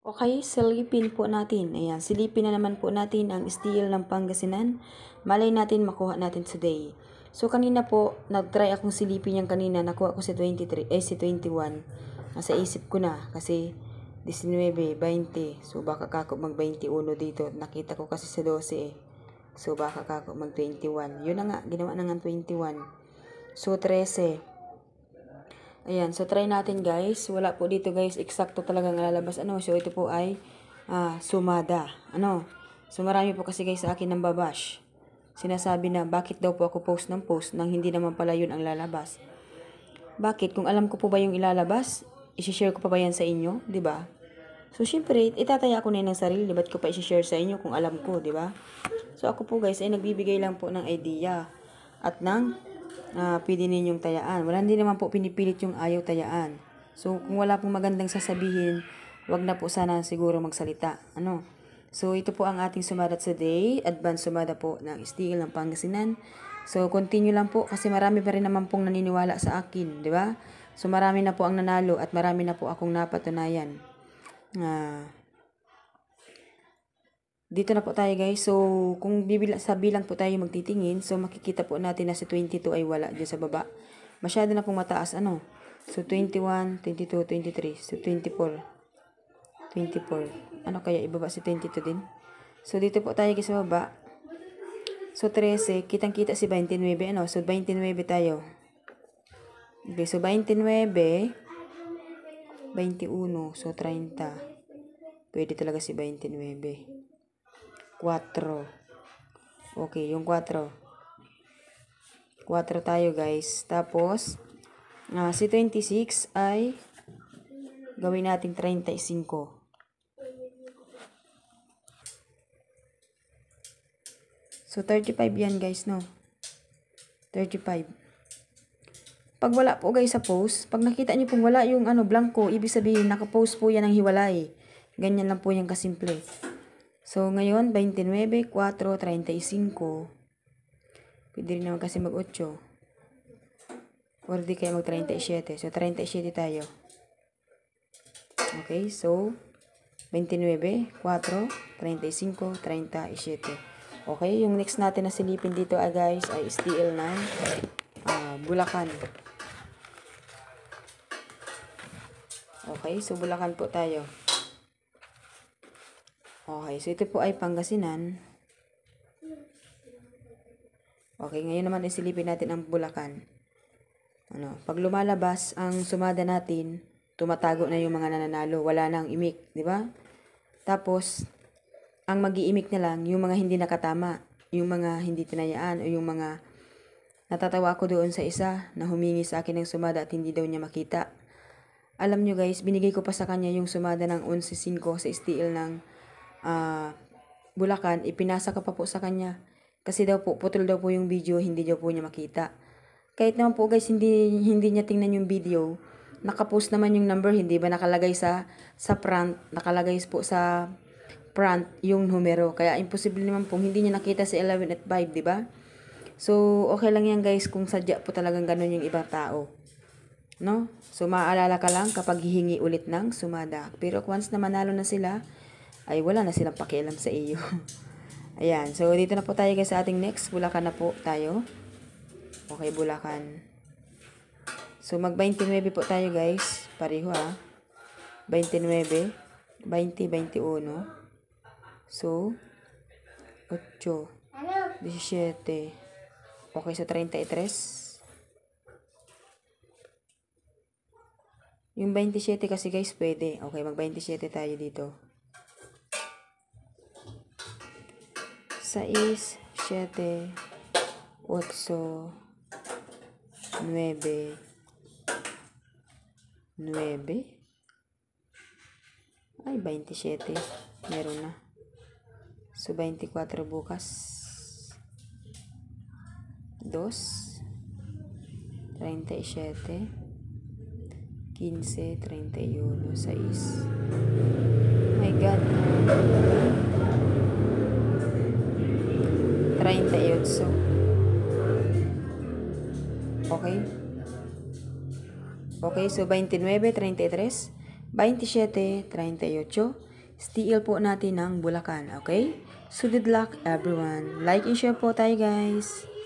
Okay, silipin po natin. Ayan, silipin na naman po natin ang steel ng Pangasinan. Malay natin makuha natin today. So, kanina po, nag-try akong silipin yan kanina. Nakuha ko si 23, si 21. Nasa isip ko na kasi 19, 20. So, baka kako mag-21 dito. Nakita ko kasi sa 12 eh. So, baka kako mag-21. Yun na nga, ginawa na nga 21. So, 13. Ayan, so try natin guys. Wala po dito guys, eksakto talagang lalabas. So ito po ay sumada. So marami po kasi guys sa akin ng babash. Sinasabi na bakit daw po ako post ng post nang hindi naman pala yun ang lalabas. Bakit? Kung alam ko po ba yung ilalabas, isi-share ko pa ba yan sa inyo? ba? Diba? So syempre, itataya ko na yun ng sarili. Ba't ko pa isi-share sa inyo kung alam ko, ba? Diba? So ako po guys ay nagbibigay lang po ng idea at ng pwede ninyong tayaan. Wala din naman po pinipilit yung ayaw tayaan. So, kung wala pong magandang sasabihin, wag na po sana siguro magsalita. So, ito po ang ating sumada today. Advance sumada po ng steel ng Pangasinan. So, continue lang po kasi marami pa rin naman pong naniniwala sa akin. Di ba? So, marami na po ang nanalo at marami na po akong napatunayan. Dito na po tayo guys. So, kung sa bilang po tayo magtitingin, so makikita po natin na si 22 ay wala dyan sa baba. Masyado na pong mataas, So, 21, 22, 23. So, 24. 24. Ano kaya ibaba si 22 din? So, dito po tayo guys sa baba. So, 13. Kitang-kita si 29, So, 29 tayo. Okay, so 29, 21, so 30. Pwede talaga si 29. 4. Okay, yung 4. 4 tayo guys. Tapos, si 26 ay gawin nating 35. So, 35 yan guys, no? 35. Pag wala po guys sa post, pag nakita nyo pong wala yung blanco, ibig sabihin nakapost po yan ng hiwalay. Ganyan lang po yung kasimple. So, ngayon, 29, 4, 35. Pwede rin naman kasi mag-8. Or di kayo mag-37. So, 37 tayo. Okay, so, 29, 4, 35, 37. Okay, yung next natin na silipin dito guys ay steel ng Bulacan. Okay, so Bulacan po tayo. Okay, so ito po ay Pangasinan. Okay, ngayon naman isilipin natin ang Bulacan. Pag lumalabas ang sumada natin, tumatago na yung mga nananalo. Wala nang imik, di ba? Tapos, ang mag-iimik na lang, yung mga hindi nakatama, yung mga hindi tinayaan, o yung mga natatawa ko doon sa isa na humingi sa akin ng sumada at hindi daw niya makita. Alam nyo guys, binigay ko pa sa kanya yung sumada ng 11.5 sa steel ng Bulacan. Ipinasa ko pa po sa kanya. Kasi daw po, putol daw po yung video, hindi daw po niya makita. Kahit naman po guys, hindi niya tingnan yung video. Nakapost naman yung number, hindi ba nakalagay sa front, nakalagay po sa front yung numero. Kaya imposible naman po, hindi niya nakita si 11 at 5, di ba? So, okay lang yan guys kung sadya po talagang ganun yung ibang tao. No? So, maaalala ka lang kapag hihingi ulit ng sumada. Pero once na manalo na sila, ay wala na silang pakialam sa iyo. Ayan. So, dito na po tayo guys sa ating next. Bulacan na po tayo. Okay, Bulacan. So, mag-29 po tayo guys. Pareho 29, 20, 21. So, 8, 17. Okay, so 33. Yung 27 kasi guys, pwede. Okay, mag-27 tayo dito. 6, 7, 8, 9, 9. Ay, 27. Meron na. So, 24 bukas. 2, 37, 15, 31, 6. My God. 38. Okay. Okay, so 29, 33, 27, 38, STL po natin ng Bulacan, okay? So good luck everyone. Like and share po tayo guys.